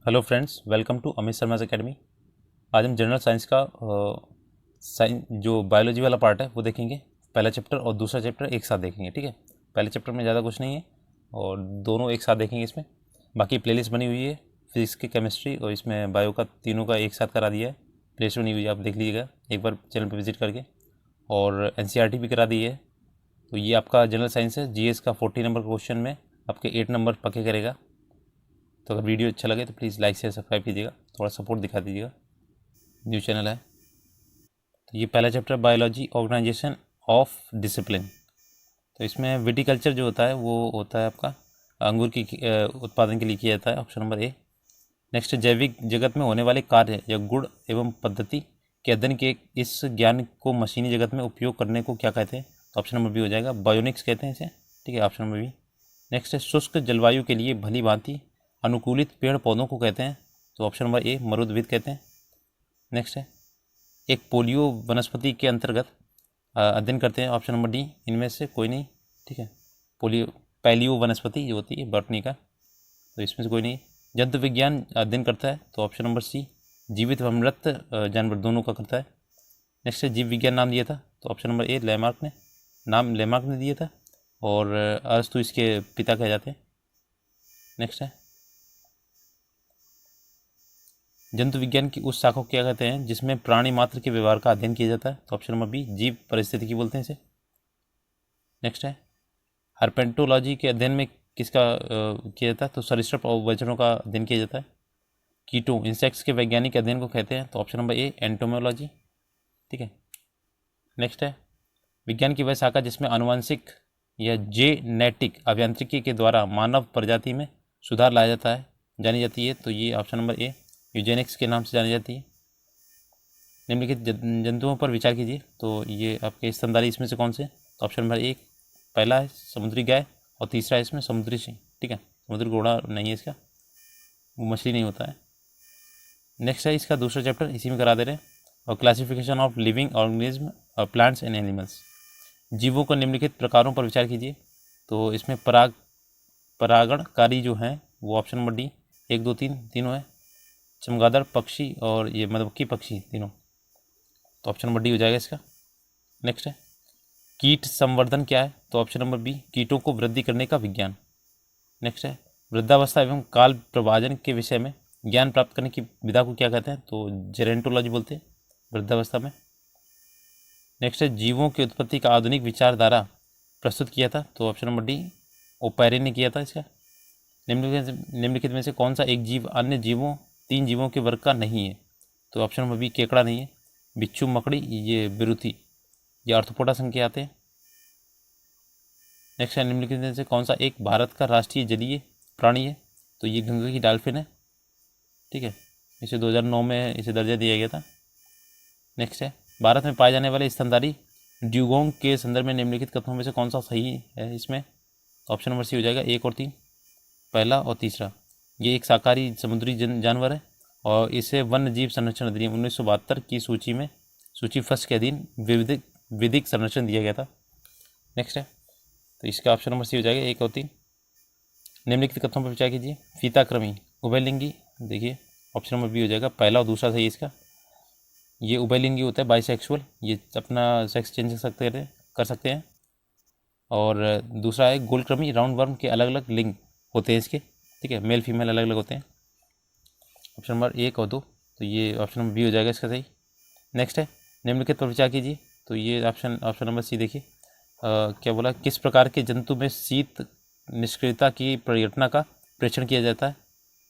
Hello friends, welcome to Amit Sharma academy. आज हम general science का जो बायोलॉजी वाला पार्ट है वो देखेंगे। पहला चैप्टर और दूसरा चैप्टर एक साथ देखेंगे, ठीक है। पहले चैप्टर में ज़्यादा कुछ नहीं है और दोनों एक साथ देखेंगे इसमें। बाकी प्लेलिस्ट बनी हुई है, फिजिक्स की, केमिस्ट्री और इसमें बायो का, तीनों का एक साथ करा दिया है। प्लेलिस्ट बनी हुई है, आप देख लीजिएगा एक बार चैनल पर विजिट करके। और एनसीईआरटी भी करा दी है। तो ये आपका जनरल साइंस है। जीएस का 40 नंबर क्वेश्चन में आपके 8 नंबर पक्के करेगा। तो अगर वीडियो अच्छा लगे तो प्लीज़ लाइक शेयर सब्सक्राइब कीजिएगा, थोड़ा सपोर्ट दिखा दीजिएगा। न्यू चैनल है। तो ये पहला chapter biology organisation of discipline. तो इसमें विटिकल्चर जो होता है वो होता है आपका अंगूर की उत्पादन के लिए किया जाता है, ऑप्शन नंबर ए। नेक्स्ट, जैविक जगत में होने वाले कार्य या गुण एवं पद्धति के अध्ययन के इस ज्ञान को मशीनी जगत में उपयोग करने को क्या कहते हैं? तो ऑप्शन नंबर बी हो जाएगा, बायोनिक्स कहते हैं इसे, ठीक है, ऑप्शन नंबर बी। नेक्स्ट है, शुष्क जलवायु के लिए भली भांति अनुकूलित पेड़ पौधों को कहते हैं? तो ऑप्शन नंबर ए, मरुद्भिद कहते हैं। नेक्स्ट है, एक पोलियो वनस्पति के अंतर्गत अध्ययन करते हैं, ऑप्शन नंबर डी, इनमें से कोई नहीं, ठीक है। पैलियो वनस्पति जो होती है बॉटनी का, तो इसमें से कोई नहीं। जंतु विज्ञान अध्ययन करता है, तो ऑप्शन नंबर सी, जीवित व मृत जानवर दोनों का करता है। नेक्स्ट है, जीव विज्ञान नाम दिया था, तो ऑप्शन नंबर ए, लेमार्क ने दिया था और अरस्तु इसके पिता कहे जाते हैं। नेक्स्ट है, जंतु विज्ञान की उस शाखा को क्या कहते हैं जिसमें प्राणी मात्र के व्यवहार का अध्ययन किया जाता है? तो ऑप्शन नंबर बी, जीव परिस्थितिकी बोलते हैं इसे। नेक्स्ट है, हर्पेंटोलॉजी के अध्ययन में किसका किया जाता है? तो सरीसृप और उभयचरों का अध्ययन किया जाता है। कीटो इंसेक्ट्स के वैज्ञानिक अध्ययन को कहते हैं? तो ऑप्शन नंबर ए, एंटोमोलॉजी, ठीक है। नेक्स्ट है, विज्ञान की वह शाखा जिसमें आनुवंशिक या जेनेटिक अभियांत्रिकी के द्वारा मानव प्रजाति में सुधार लाया जाता है, जानी जाती है? तो ये ऑप्शन नंबर ए, यूजेनिक्स के नाम से जानी जाती है। निम्नलिखित जंतुओं पर विचार कीजिए। तो ये आपके स्तनधारी इसमें से कौन से? तो ऑप्शन नंबर एक, पहला है समुद्री गाय और तीसरा है इसमें समुद्री सिंह, ठीक है। समुद्री घोड़ा नहीं है इसका, वो मछली नहीं होता है। नेक्स्ट है इसका दूसरा चैप्टर, इसी में करा दे रहे हैं। और क्लासिफिकेशन ऑफ लिविंग ऑर्गेनिज्म और प्लांट्स एंड एनिमल्स, जीवों को निम्नलिखित प्रकारों पर विचार कीजिए। तो इसमें परागणकारी जो हैं वो ऑप्शन नंबर डी, 1 2 3 तीनों है। चमगादड़ पक्षी और ये मधुमक्खी पक्षी तीनों, तो ऑप्शन नंबर डी हो जाएगा इसका। नेक्स्ट है, कीट संवर्धन क्या है? तो ऑप्शन नंबर बी, कीटों को वृद्धि करने का विज्ञान। नेक्स्ट है, वृद्धावस्था एवं काल प्रभाजन के विषय में ज्ञान प्राप्त करने की विधा को क्या कहते हैं? तो जेरेंटोलॉजी बोलते हैं वृद्धावस्था में। नेक्स्ट है, जीवों की उत्पत्ति का आधुनिक विचारधारा प्रस्तुत किया था? तो ऑप्शन नंबर डी, ओपैरिन ने किया था इसका। निम्नलिखित में से कौन सा एक जीव अन्य जीवों 3 जीवों के वर्ग का नहीं है? तो ऑप्शन नंबर बी, केकड़ा नहीं है। बिच्छू, मकड़ी, ये बिरुथी, ये आर्थ्रोपोडा संघ के आते हैं। नेक्स्ट है, निम्नलिखित में से कौन सा एक भारत का राष्ट्रीय जलीय प्राणी है? तो ये गंगा की डॉल्फिन है, ठीक है। इसे 2009 में इसे दर्जा दिया गया था। नेक्स्ट है, भारत में पाए जाने वाले स्तनधारी ड्यूगोंग के संदर्भ में निम्नलिखित कथनों में से कौन सा सही है इसमें? ऑप्शन नंबर सी हो जाएगा, 1 और 3, पहला और तीसरा। ये एक शाकाहारी समुद्री जानवर है और इसे वन्य जीव संरक्षण अधिनियम 1972 की सूची फर्स्ट के अधीन विधिक संरक्षण दिया गया था। नेक्स्ट है, तो इसका ऑप्शन नंबर सी हो जाएगा, 1 और 3। निम्नलिखित कथनों पर विचार कीजिए। फीताक्रमी उभयलिंगी, देखिए ऑप्शन नंबर बी हो जाएगा, पहला और दूसरा सही है इसका। ये उभयलिंगी होता है, बाइसेक्सुअल, ये अपना सेक्स चेंज कर सकते हैं। और दूसरा है गोलक्रमी, राउंड वर्म के अलग अलग लिंग होते हैं इसके, ठीक है, मेल फीमेल अलग अलग होते हैं। ऑप्शन नंबर 1 और 2, तो ये ऑप्शन नंबर बी हो जाएगा इसका सही। नेक्स्ट है, निम्नलिखित पर विचार कीजिए। तो ये ऑप्शन नंबर सी देखिए, क्या बोला, किस प्रकार के जंतु में शीत निष्क्रियता की परिघटना का परीक्षण किया जाता है?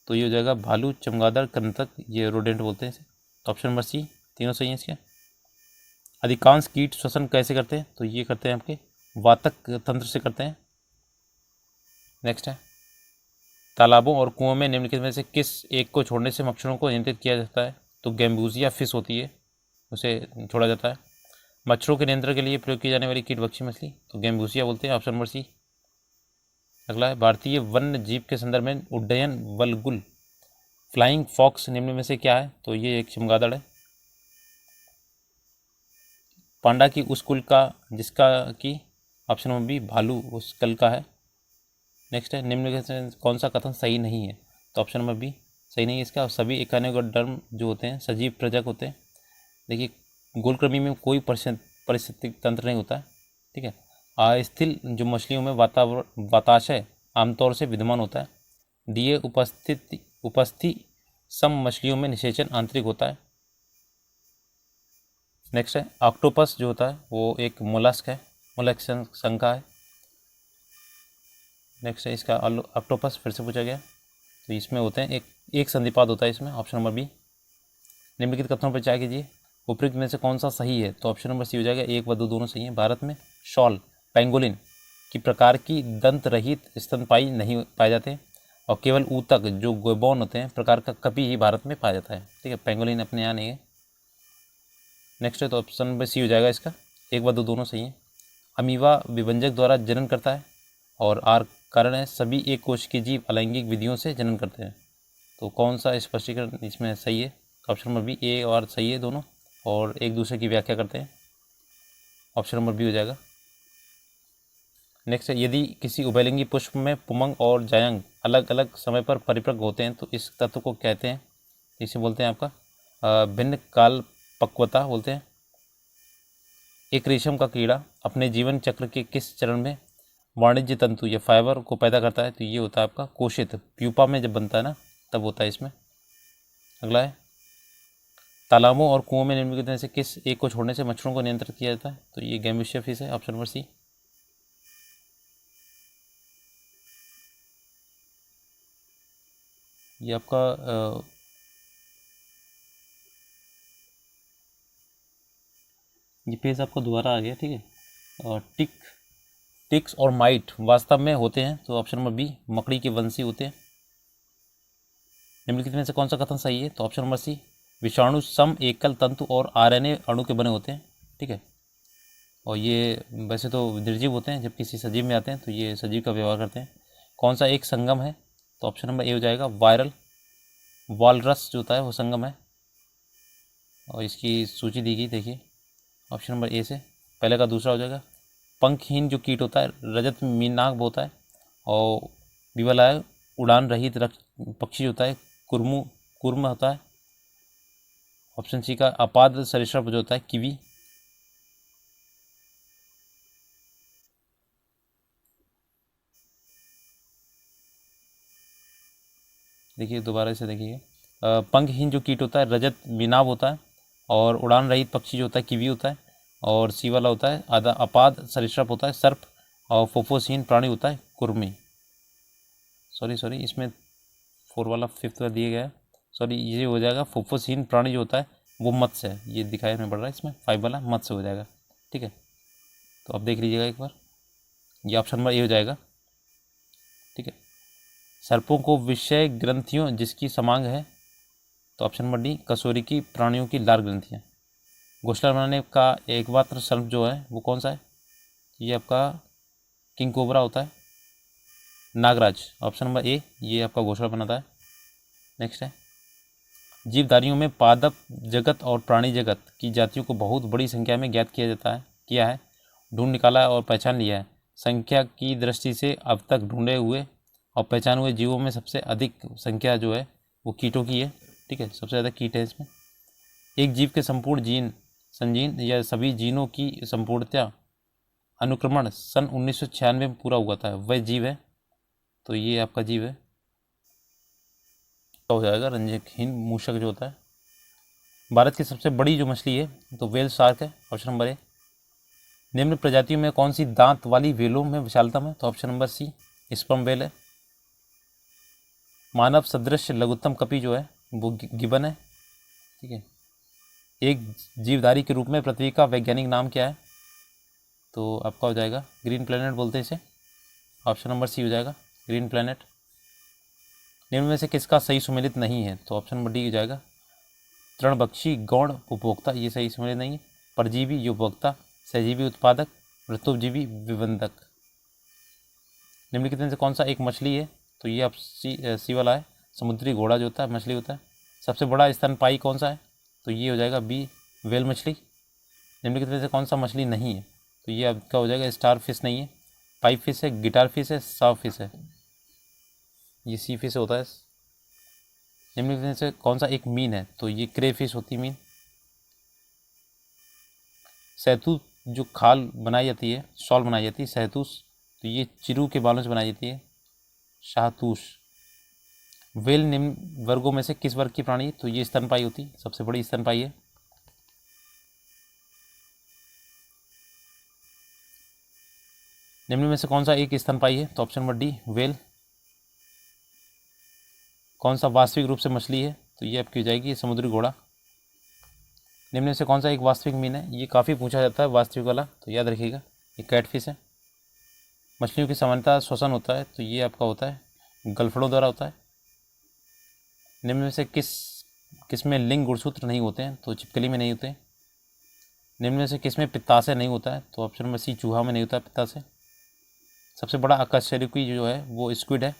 तो ये हो जाएगा भालू, चमगादड़, कृंतक, ये रोडेंट बोलते हैं इसे। तो ऑप्शन नंबर सी, तीनों सही हैं इसके। अधिकांश कीट श्वसन कैसे करते हैं? तो ये करते हैं आपके वातक तंत्र से करते हैं। नेक्स्ट है, तालाबों और कुओं में निम्नलिखित में से किस एक को छोड़ने से मच्छरों को नियंत्रित किया जाता है? तो गैम्बूसिया फिश होती है, उसे छोड़ा जाता है। मच्छरों के नियंत्रण के लिए प्रयोग की जाने वाली कीटभक्षी मछली, तो गैम्बूसिया बोलते हैं, ऑप्शन नंबर सी। अगला है, भारतीय वन्य जीव के संदर्भ में उड्डयन वल्गुल फ्लाइंग फॉक्स निम्न में से क्या है? तो ये एक चमगादड़ है। पांडा की उस कुल का जिसका कि ऑप्शन नंबर बी, भालू उस कल का है। नेक्स्ट है, निम्नलिखित में कौन सा कथन सही नहीं है? तो ऑप्शन नंबर बी, सही नहीं है इसका। सभी इकानोडर्म जो होते हैं सजीव प्रजक होते हैं। देखिए गोलकृमि में कोई पारिस्थितिक तंत्र नहीं होता है, ठीक है। अस्थिल जो मछलियों में वाताशय आमतौर से विद्यमान होता है। दिए उपस्थिति सम मछलियों में निषेचन आंतरिक होता है। नेक्स्ट है ऑक्टोपस जो होता है वो एक मोलस्क है, मोलस्क संका है। नेक्स्ट है इसका ऑक्टोपस फिर से पूछा गया, तो इसमें होते हैं एक संधिपाद होता है इसमें, ऑप्शन नंबर बी। निम्नलिखित कथनों पर विचार कीजिए, उपयुक्त में से कौन सा सही है, तो ऑप्शन नंबर सी हो जाएगा। 1 व 2 दोनों सही है। भारत में शॉल पेंगोलिन की प्रकार की दंत रहित स्तनपायी नहीं पाए जाते और केवल ऊतक जो गोबॉन होते हैं प्रकार का कभी ही भारत में पाया जाता है, ठीक है। पेंगोलिन अपने यहाँ नहीं है। नेक्स्ट है तो ऑप्शन नंबर सी हो जाएगा इसका। 1 व 2 दोनों सही है। अमीबा विभंजक द्वारा जनन करता है और आर कारण है सभी एक कोश के जीव अलैंगिक विधियों से जनन करते हैं। तो कौन सा स्पष्टीकरण इसमें सही है, ऑप्शन नंबर बी। ए और सही है दोनों और एक दूसरे की व्याख्या करते हैं, ऑप्शन नंबर बी हो जाएगा। नेक्स्ट है यदि किसी उभयलिंगी पुष्प में पुमंग और जायंग अलग अलग समय पर परिपक्व होते हैं तो इस तत्व को कहते हैं, इसे बोलते हैं आपका भिन्न काल पक्वता बोलते हैं। एक रेशम का कीड़ा अपने जीवन चक्र के किस चरण में वाणिज्य तंतु या फाइबर को पैदा करता है, तो ये होता है आपका कोशित प्यूपा में जब बनता है ना तब होता है इसमें। अगला है तालाबों और कुओं में निम्नलिखित में से किस एक को छोड़ने से मच्छरों को नियंत्रित किया जाता है, तो ये गैम्बुसिया फिश है, ऑप्शन नंबर सी। ये आपका ये पेज आपका दोबारा आ गया, ठीक है। टिक्स और माइट वास्तव में होते हैं, तो ऑप्शन नंबर बी मकड़ी के वंशी होते हैं। निम्नलिखित में से कौन सा कथन सही है, तो ऑप्शन नंबर सी विषाणु सम एकल तंतु और आरएनए अणु के बने होते हैं, ठीक है। और ये वैसे तो निर्जीव होते हैं, जब किसी सजीव में आते हैं तो ये सजीव का व्यवहार करते हैं। कौन सा एक संगम है, तो ऑप्शन नंबर ए हो जाएगा वायरल वॉलरस जो होता है वो संगम है। और इसकी सूची दी गई देखिए, ऑप्शन नंबर ए से पहले का दूसरा हो जाएगा। पंखहीन जो कीट होता है रजत मीनाग होता है। और विवलाय उड़ान रहित पक्षी होता है कुर्म होता है। ऑप्शन सी का अपाद सरीसृप जो होता है किवी। देखिए दोबारा इसे देखिए, पंखहीन जो कीट होता है रजत मीनाब होता है और उड़ान रहित पक्षी जो होता है किवी होता है और सी वाला होता है आधा अपाद सरीसृप होता है सर्प और फोफोसहीन प्राणी होता है कुर्मी। सॉरी इसमें 4 वाला 5th वाला दिया गया है, सॉरी ये हो जाएगा फोफोसहीन प्राणी जो होता है वो मत्स्य है, ये दिखाई में पड़ रहा है इसमें 5 वाला मत्स्य हो जाएगा, ठीक है। तो अब देख लीजिएगा एक बार, ये ऑप्शन नंबर ए हो जाएगा, ठीक है। सर्पों को विषय ग्रंथियों जिसकी समांग है, तो ऑप्शन नंबर डी कसूरी की प्राणियों की लार ग्रंथियाँ। घोंसला बनाने का एकमात्र सर्प जो है वो कौन सा है, ये आपका किंग कोबरा होता है, नागराज, ऑप्शन नंबर ए ये आपका घोंसला बनाता है। नेक्स्ट है जीवधारियों में पादप जगत और प्राणी जगत की जातियों को बहुत बड़ी संख्या में ज्ञात किया है, ढूंढ निकाला है और पहचान लिया है। संख्या की दृष्टि से अब तक ढूंढे हुए और पहचान हुए जीवों में सबसे अधिक संख्या जो है वो कीटों की है, ठीक है। सबसे ज़्यादा कीट है इसमें। एक जीव के संपूर्ण संजीन या सभी जीनों की संपूर्णता अनुक्रमण सन 1996 में पूरा हुआ था, वह जीव है, तो ये आपका जीव है, तो हो जाएगा रंजकहीन मूषक जो होता है। भारत की सबसे बड़ी जो मछली है तो वेल शार्क है, ऑप्शन नंबर ए। निम्न प्रजातियों में कौन सी दांत वाली वेलों में विशालतम है, तो option number C sperm whale है। मानव सदृश लघुत्तम कपि जो है वो गिबन है, ठीक है। एक जीवधारी के रूप में पृथ्वी का वैज्ञानिक नाम क्या है, तो आपका हो जाएगा ग्रीन प्लैनेट बोलते हैं इसे, ऑप्शन नंबर सी हो जाएगा ग्रीन प्लैनेट। निम्न में से किसका सही सुमेलित नहीं है, तो ऑप्शन नंबर डी हो जाएगा तृणभक्षी गौण उपभोक्ता, ये सही सुमेलित नहीं है। परजीवी ये उपभोक्ता, सहजीवी उत्पादक, ऋतुजीवी विबंधक। निम्नलिखित में से कौन सा एक मछली है, तो ये आप सी वाला है, समुद्री घोड़ा जो होता है मछली होता है। सबसे बड़ा स्तनपायी कौन सा है, तो ये हो जाएगा बी वेल मछली। निम्नलिखित में से कौन सा मछली नहीं है, तो ये आपका हो जाएगा स्टार फिश नहीं है, पाइप फिश है, गिटार फिश है, साव फिश है, ये सी फिश होता है। निम्नलिखित में से कौन सा एक मीन है? तो ये क्रेफिश होती है मीन। शहतूत जो खाल बनाई जाती है, शॉल बनाई जाती है शहतूश, तो ये चिरू के बालों से बनाई जाती है शाहतूश। व्हेल निम्न वर्गों में से किस वर्ग की प्राणी है? तो ये स्तनपायी होती है, सबसे बड़ी स्तनपायी है। निम्न में से कौन सा एक स्तनपायी है? तो ऑप्शन नंबर डी व्हेल। कौन सा वास्तविक रूप से मछली है? तो ये आपकी हो जाएगी समुद्री घोड़ा। निम्न में से कौन सा एक वास्तविक मीन है? ये काफ़ी पूछा जाता है वास्तविक वाला, तो याद रखिएगा ये कैटफिश है। मछलियों की सामान्यतः श्वसन होता है, तो ये आपका होता है गलफड़ों द्वारा होता है। निम्न में से किस में लिंग गुणसूत्र नहीं होते हैं? तो छिपकली में नहीं होते हैं। निम्न में से किस में पित्ताशय नहीं होता है? तो ऑप्शन नंबर सी चूहा में नहीं होता है पित्ताशय। सबसे बड़ा अकशेरुकी जो है वो स्क्विड है।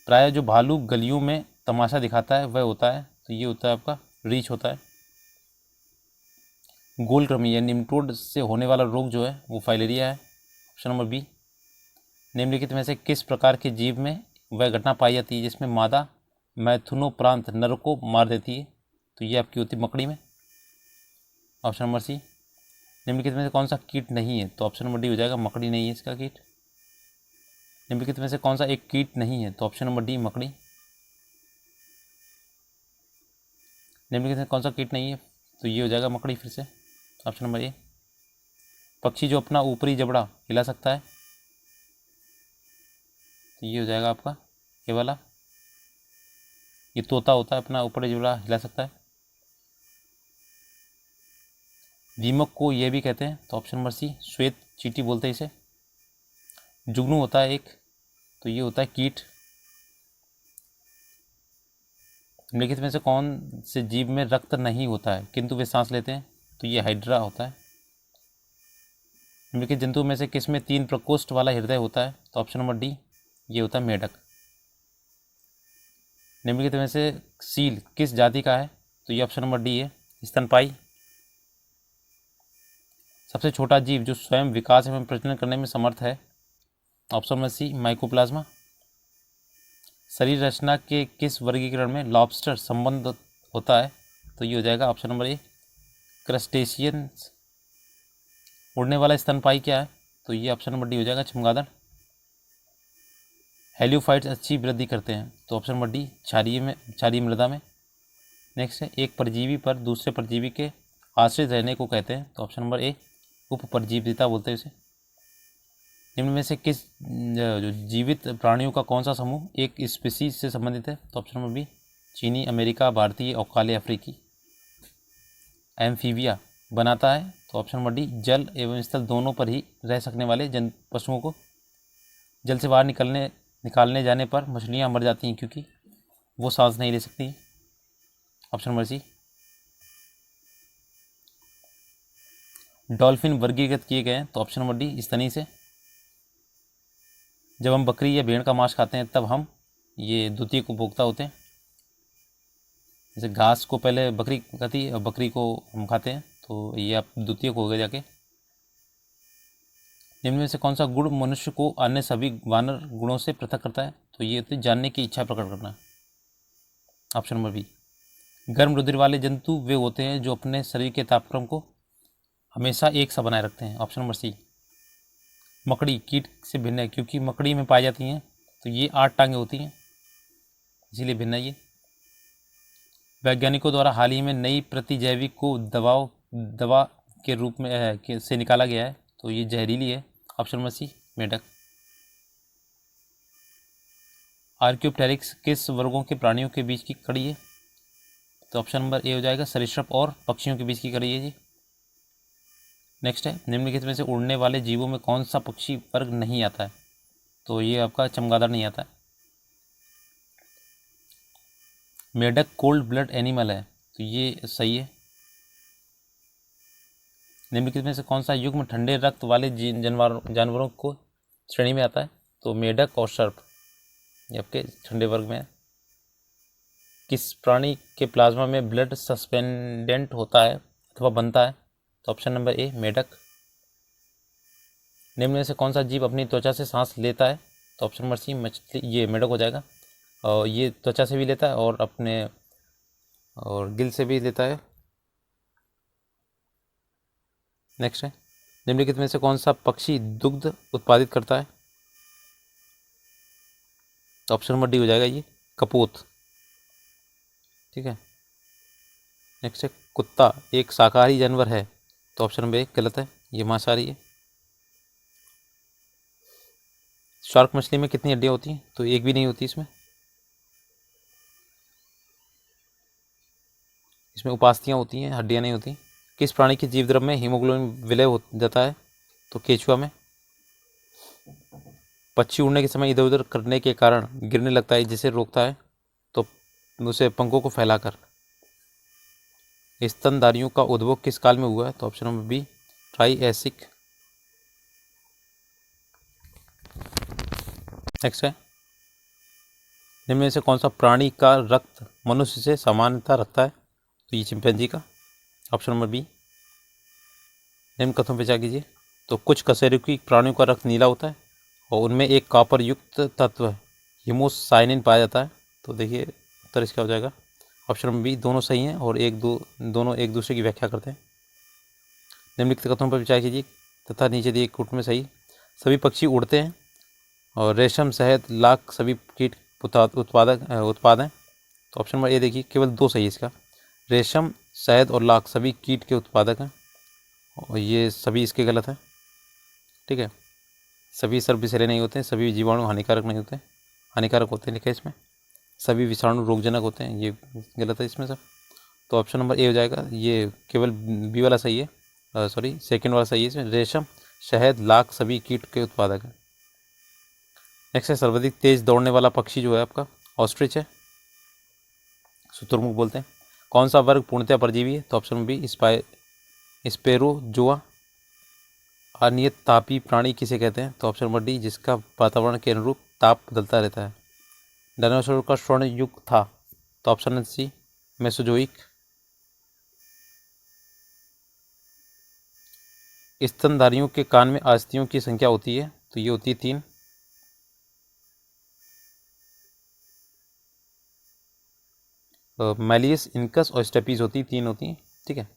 प्रायः जो भालू गलियों में तमाशा दिखाता है वह होता है, तो ये होता है आपका रीछ होता है। गोलकृमि या निम्टोड से होने वाला रोग जो है वो फाइलेरिया है, ऑप्शन नंबर बी। निम्नलिखित में से किस प्रकार के जीव में वह घटना पाई जाती है जिसमें मादा मैथुनोपरांत नर को मार देती है? तो ये आपकी होती है मकड़ी में, ऑप्शन नंबर सी। निम्नलिखित में से कौन सा कीट नहीं है? तो ऑप्शन नंबर डी हो जाएगा मकड़ी नहीं है इसका कीट। निम्नलिखित में से कौन सा एक कीट नहीं है? तो ऑप्शन नंबर डी मकड़ी। निम्नलिखित में कौन सा कीट नहीं है? तो ये हो जाएगा मकड़ी फिर से, ऑप्शन नंबर ए। पक्षी जो अपना ऊपरी जबड़ा हिला सकता है, तो ये हो जाएगा आपका ये वाला, ये तोता होता है, अपना ऊपरी जबड़ा हिला सकता है। दीमक को ये भी कहते हैं, तो ऑप्शन नंबर सी श्वेत चींटी बोलते हैं इसे। जुगनू होता है एक, तो ये होता है कीट। निम्नलिखित में से कौन से जीव में रक्त नहीं होता है किंतु वे सांस लेते हैं? तो ये हाइड्रा होता है। निम्नलिखित जंतु में से किस में 3 प्रकोष्ठ वाला हृदय होता है? तो ऑप्शन नंबर डी ये होता है मेढक। निम्नलिखित में से सील किस जाति का है? तो ये ऑप्शन नंबर डी है स्तनपायी। सबसे छोटा जीव जो स्वयं विकास एवं प्रजनन करने में समर्थ है? Option number C mycoplasma. शरीर रचना के किस वर्गीकरण में लॉबस्टर संबंध होता है? तो ये हो जाएगा ऑप्शन नंबर ए क्रस्टेशियंस। उड़ने वाला स्तनपायी क्या है? तो ये ऑप्शन नंबर डी हो जाएगा चमगादड़। हेलियोफाइट्स अच्छी वृद्धि करते हैं, तो ऑप्शन नंबर डी क्षारीय मृदा में। नेक्स्ट है एक परजीवी पर दूसरे परजीवी के आश्रित रहने को कहते हैं, तो ऑप्शन नंबर ए उपपरजीविता बोलते हैं इसे। निम्न में से किस जो जीवित प्राणियों का कौन सा समूह एक स्पीसीज से संबंधित है? तो ऑप्शन नंबर बी चीनी, अमेरिका, भारतीय और काले अफ्रीकी। एम्फीबिया बनाता है, तो ऑप्शन नंबर डी जल एवं स्थल दोनों पर ही रह सकने वाले पशुओं को। जल से बाहर निकालने जाने पर मछलियाँ मर जाती हैं क्योंकि वो सांस नहीं ले सकती, ऑप्शन नंबर सी। डॉल्फिन वर्गीकृत किए गए हैं, तो ऑप्शन नंबर डी स्तनी से। जब हम बकरी या भेड़ का मांस खाते हैं तब हम ये द्वितीयक उपभोक्ता होते हैं। जैसे घास को पहले बकरी खाती है और बकरी को हम खाते हैं, तो ये आप द्वितीयक हो गए जाके। निम्न में से कौन सा गुण मनुष्य को अन्य सभी वानर गुणों से पृथक करता है? तो ये होती है जानने की इच्छा प्रकट करना, ऑप्शन नंबर बी। गर्म रुधिर वाले जंतु वे होते हैं जो अपने शरीर के तापक्रम को हमेशा एक सा बनाए रखते हैं, ऑप्शन नंबर सी। मकड़ी कीट से भिन्न है क्योंकि मकड़ी में पाई जाती हैं, तो ये 8 टांगें होती हैं, इसीलिए भिन्न है ये। वैज्ञानिकों द्वारा हाल ही में नई प्रतिजैविक को दवा के रूप में से निकाला गया है, तो ये जहरीली है, ऑप्शन नंबर सी मेढक। आर्क्योप्टेरिक्स किस वर्गों के प्राणियों के बीच की कड़ी है? तो ऑप्शन नंबर ए हो जाएगा सरीसृप और पक्षियों के बीच की कड़ी है जी। नेक्स्ट है निम्नलिखित में से उड़ने वाले जीवों में कौन सा पक्षी वर्ग नहीं आता है? तो ये आपका चमगादड़ नहीं आता है। मेढक कोल्ड ब्लड एनिमल है, तो ये सही है। निम्नलिखित में से कौन सा युग्म ठंडे रक्त वाले जानवरों को श्रेणी में आता है? तो मेढक और सर्प ये आपके ठंडे वर्ग में है। किस प्राणी के प्लाज्मा में ब्लड सस्पेंडेंट होता है अथवा बनता है? तो ऑप्शन नंबर ए मेढक। निम्न में से कौन सा जीव अपनी त्वचा से सांस लेता है? तो ऑप्शन नंबर सी मछली, ये मेढक हो जाएगा। और ये त्वचा से भी लेता है और अपने और गिल से भी लेता है। नेक्स्ट है, निम्नलिखित में से कौन सा पक्षी दुग्ध उत्पादित करता है? तो ऑप्शन नंबर डी हो जाएगा ये कपोत। ठीक है। नेक्स्ट है, कुत्ता एक शाकाहारी जानवर है। तो ऑप्शन नंबर एक गलत है, ये मांसाहारी है। शार्क मछली में कितनी हड्डियां होती हैं? तो एक भी नहीं होती इसमें। इसमें उपास्थियां होती हैं, हड्डियां नहीं होती। किस प्राणी के जीव द्रव्य में हीमोग्लोबिन विलय हो जाता है? तो केचुआ में। पक्षी उड़ने के समय इधर उधर करने के कारण गिरने लगता है, जिसे रोकता है? तो उसे पंखों को फैलाकर। स्तनधारियों का उद्भव किस काल में हुआ है? तो option number B Triassic. Next है, निम्न में से कौन सा प्राणी का रक्त मनुष्य से समानता रखता है? तो ये चिंपैंजी का। Option number B. निम्न कथनों पर विचार कीजिए। तो कुछ कशेरुकी प्राणियों का रक्त नीला होता है और उनमें एक कॉपर युक्त तत्व हीमोसाइनिन पाया जाता है। तो देखिए उत्तर इसका हो जाएगा ऑप्शन नंबर बी। दोनों सही हैं और दोनों एक दूसरे की व्याख्या करते हैं। निम्नलिखित कथनों पर विचार कीजिए तथा नीचे दिए कूट में सही। सभी पक्षी उड़ते हैं और रेशम, शहद, लाख सभी कीट उत्पाद हैं। तो ऑप्शन नंबर ए देखिए केवल दो सही है इसका। रेशम, शहद और लाख सभी कीट के उत्पादक हैं और ये सभी इसके गलत हैं। ठीक है। सभी सर्वविषैले नहीं होते हैं, सभी जीवाणु हानिकारक नहीं होते, हानिकारक होते हैं लिखा है इसमें। सभी विषाणु रोगजनक होते हैं, ये गलत है इसमें सब। तो ऑप्शन नंबर ए हो जाएगा, ये केवल बी वाला सही है, सॉरी सेकंड वाला सही है इसमें। रेशम, शहद, लाख सभी कीट के उत्पादक हैं। नेक्स्ट है, सर्वाधिक तेज दौड़ने वाला पक्षी जो है आपका ऑस्ट्रिच है, शुतुरमुर्ग बोलते हैं। कौन सा वर्ग पूर्णतः परजीवी है? तो ऑप्शन बी स्पैरोजोआ। अनियत तापी प्राणी किसे कहते हैं? तो ऑप्शन नंबर डी जिसका वातावरण के अनुरूप ताप बदलता रहता है। डायनासोर का स्वर्ण युग था। तो ऑप्शन नंबर सी मेसोजोइक। स्तनधारियों के कान में अस्थियों की संख्या होती है। तो ये होती है 3। मैलियस, इनकस और स्टेपीज होती 3 होती हैं। ठीक है।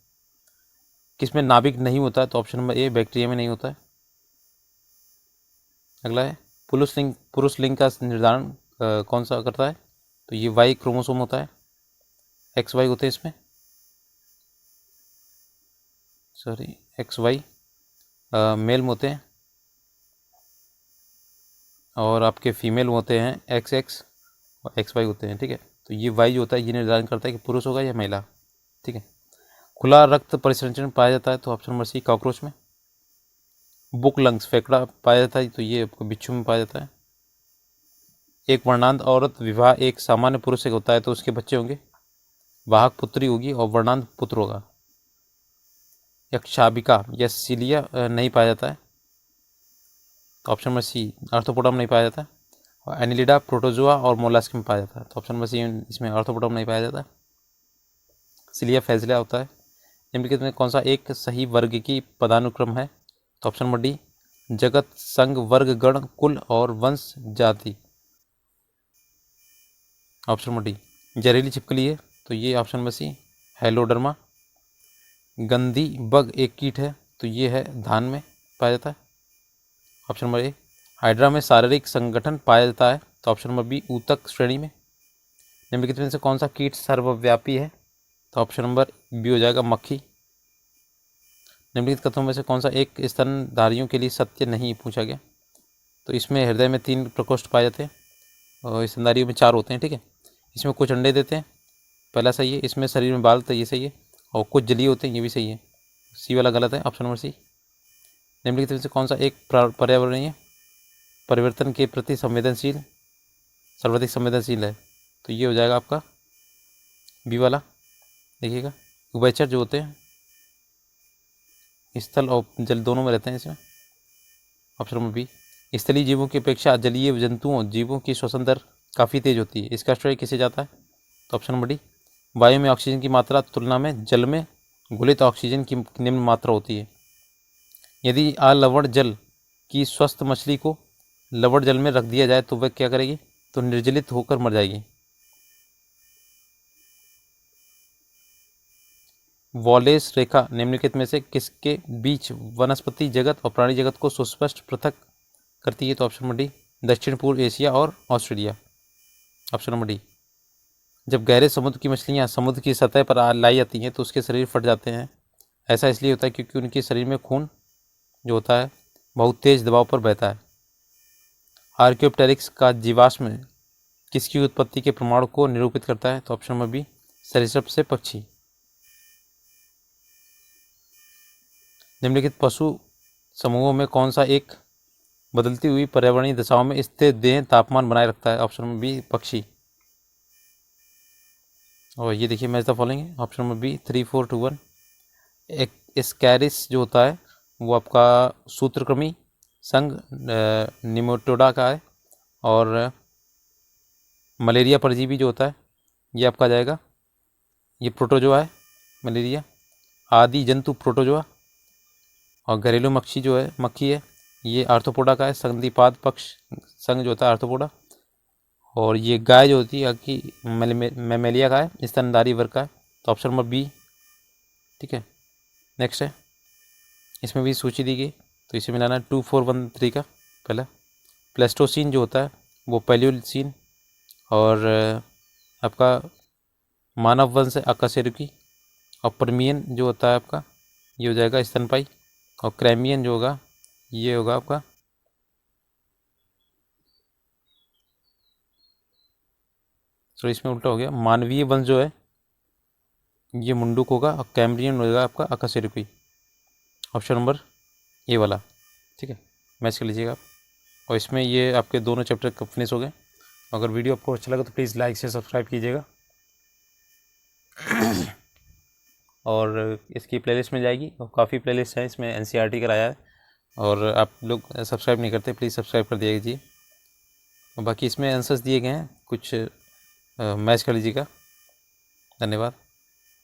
किसमें नाभिक नहीं होता है? तो ऑप्शन नंबर ए बैक्टीरिया में नहीं होता है। अगला है, पुरुष लिंग का निर्धारण कौन सा करता है? तो ये वाई क्रोमोसोम होता है, एक्स वाई होते हैं इसमें, सॉरी एक्स वाई मेल में होते हैं और आपके फीमेल होते हैं एक्स एक्स और एक्स वाई होते हैं। ठीक है। तो ये वाई जो होता है ये निर्धारण करता है कि पुरुष होगा या महिला। ठीक है। खुला रक्त परिसंचरण पाया जाता है। तो ऑप्शन नंबर सी कॉकरोच में। बुक लंग्स फेफड़ा पाया जाता है। तो ये आपको बिच्छू में पाया जाता है। एक वर्णांत औरत विवाह एक सामान्य पुरुष से होता है तो उसके बच्चे होंगे, वाहक पुत्री होगी और वर्णांत पुत्र होगा। यक्षाबिका या सिलिया नहीं पाया जाता है। तो ऑप्शन नंबर सी आर्थ्रोपोडा में नहीं पाया जाता। और एनिलिडा, प्रोटोजोआ और मोलास्क में पाया जाता है। तो ऑप्शन नंबर सी इसमें आर्थ्रोपोडा में नहीं पाया जाता। सिलिया फैजला होता है। निम्नलिखित में कौन सा एक सही वर्ग की पदानुक्रम है? तो ऑप्शन नंबर डी जगत, संघ, वर्ग, गण, कुल और वंश जाति। ऑप्शन नंबर डी जहरीली छिपकली है। तो ये ऑप्शन नंबर सी हेलोडर्मा। गंधी बग एक कीट है। तो ये है धान में पाया जाता है। ऑप्शन नंबर ए हाइड्रा में शारीरिक संगठन पाया जाता है। तो ऑप्शन नंबर बी ऊतक श्रेणी में। निम्नलिखित में से कौन सा कीट सर्वव्यापी है? तो ऑप्शन नंबर बी हो जाएगा मक्खी। निम्नलिखित कथनों में से कौन सा एक स्तनधारियों के लिए सत्य नहीं पूछा गया? तो इसमें हृदय में 3 प्रकोष्ठ पाए जाते हैं और स्तनधारियों में 4 होते हैं। ठीक है। इसमें कुछ अंडे देते हैं, पहला सही है। इसमें शरीर में बाल, तो ये सही है। और कुछ जलीय होते हैं, ये भी सही है। सी वाला गलत है, ऑप्शन नंबर सी। निम्नलिखित में से कौन सा एक पर्यावरणीय परिवर्तन के प्रति संवेदनशील, सर्वाधिक संवेदनशील है? तो ये हो जाएगा आपका बी वाला। देखिएगा उभयचर जो होते हैं स्थल और जल दोनों में रहते हैं इसमें। ऑप्शन नंबर बी स्थलीय जीवों की अपेक्षा जलीय जंतुओं जीवों की श्वसन दर काफ़ी तेज होती है। इसका श्रेय किसे जाता है? तो ऑप्शन नंबर डी वायु में ऑक्सीजन की मात्रा तुलना में जल में घुलित ऑक्सीजन की निम्न मात्रा होती है। यदि अलवण जल की स्वस्थ मछली को लवण जल में रख दिया जाए तो वह क्या करेगी? तो निर्जलित होकर मर जाएगी। वॉलेस रेखा निम्नलिखित में से किसके बीच वनस्पति जगत और प्राणी जगत को सुस्पष्ट पृथक करती है? तो ऑप्शन नंबर डी, दक्षिण पूर्व एशिया और ऑस्ट्रेलिया। Option number D. जब गहरे समुद्र की मछलियाँ समुद्र की सतह पर लाई जाती हैं तो उसके शरीर फट जाते हैं। ऐसा इसलिए होता है क्योंकि उनके शरीर में खून जो होता है बहुत तेज दबाव पर बहता है। आर्क्योप्टेरिक्स का जीवाश्म किसकी उत्पत्ति के प्रमाण को निरूपित करता है? तो ऑप्शन नंबर बी, सरीसृप से पक्षी। निम्नलिखित पशु समूहों में कौन सा एक बदलती हुई पर्यावरणीय दशाओं में स्थिर देह तापमान बनाए रखता है? ऑप्शन नंबर बी, पक्षी। और ये देखिए match the following, option number B 3, 4, 2, 1। एक स्कैरिस जो होता है वो आपका सूत्रकृमि संघ निमोटोडा का है, और मलेरिया परजीवी जो होता है ये आपका आ जाएगा, ये प्रोटोजोआ है मलेरिया, आदि जंतु प्रोटोजोआ। और घरेलू मक्खी जो है मक्खी है ये आर्थ्रोपोडा का है, संधिपाद पक्ष संघ जो होता है आर्थ्रोपोडा। और ये गाय जो होती है आपकी मैमेलिया का है, स्तनधारी वर्ग का है। तो ऑप्शन नंबर बी, ठीक है। नेक्स्ट है, इसमें भी सूची दी गई तो इसे मिलाना है 2, 4, 1, 3 का। पहला प्लेस्टोसीन जो होता है वो पैलियोसीन, और आपका मानव वंश है अकासेरुकी। और परमियन जो होता है आपका ये हो जाएगा स्तनपाई, और क्रेमियन जो होगा ये होगा आपका इसमें उल्टा हो गया, मानवीय वंश जो है ये मुंडुक होगा, और कैम्ब्रियन होगा आपका अकासेरुकी। ऑप्शन नंबर ए वाला, ठीक है, मैच कर लीजिएगा आप। और इसमें ये आपके दोनों चैप्टर फिनिश हो गए। अगर वीडियो आपको अच्छा लगा तो प्लीज़ लाइक से सब्सक्राइब कीजिएगा। और इसकी प्लेलिस्ट में जाएगी, और काफ़ी प्लेलिस्ट है इसमें, एनसीईआरटी कराया है। और आप लोग सब्सक्राइब नहीं करते, प्लीज़ सब्सक्राइब कर दीजिए। और बाकी इसमें आंसर्स दिए गए हैं, कुछ मैच कर लीजिएगा। धन्यवाद।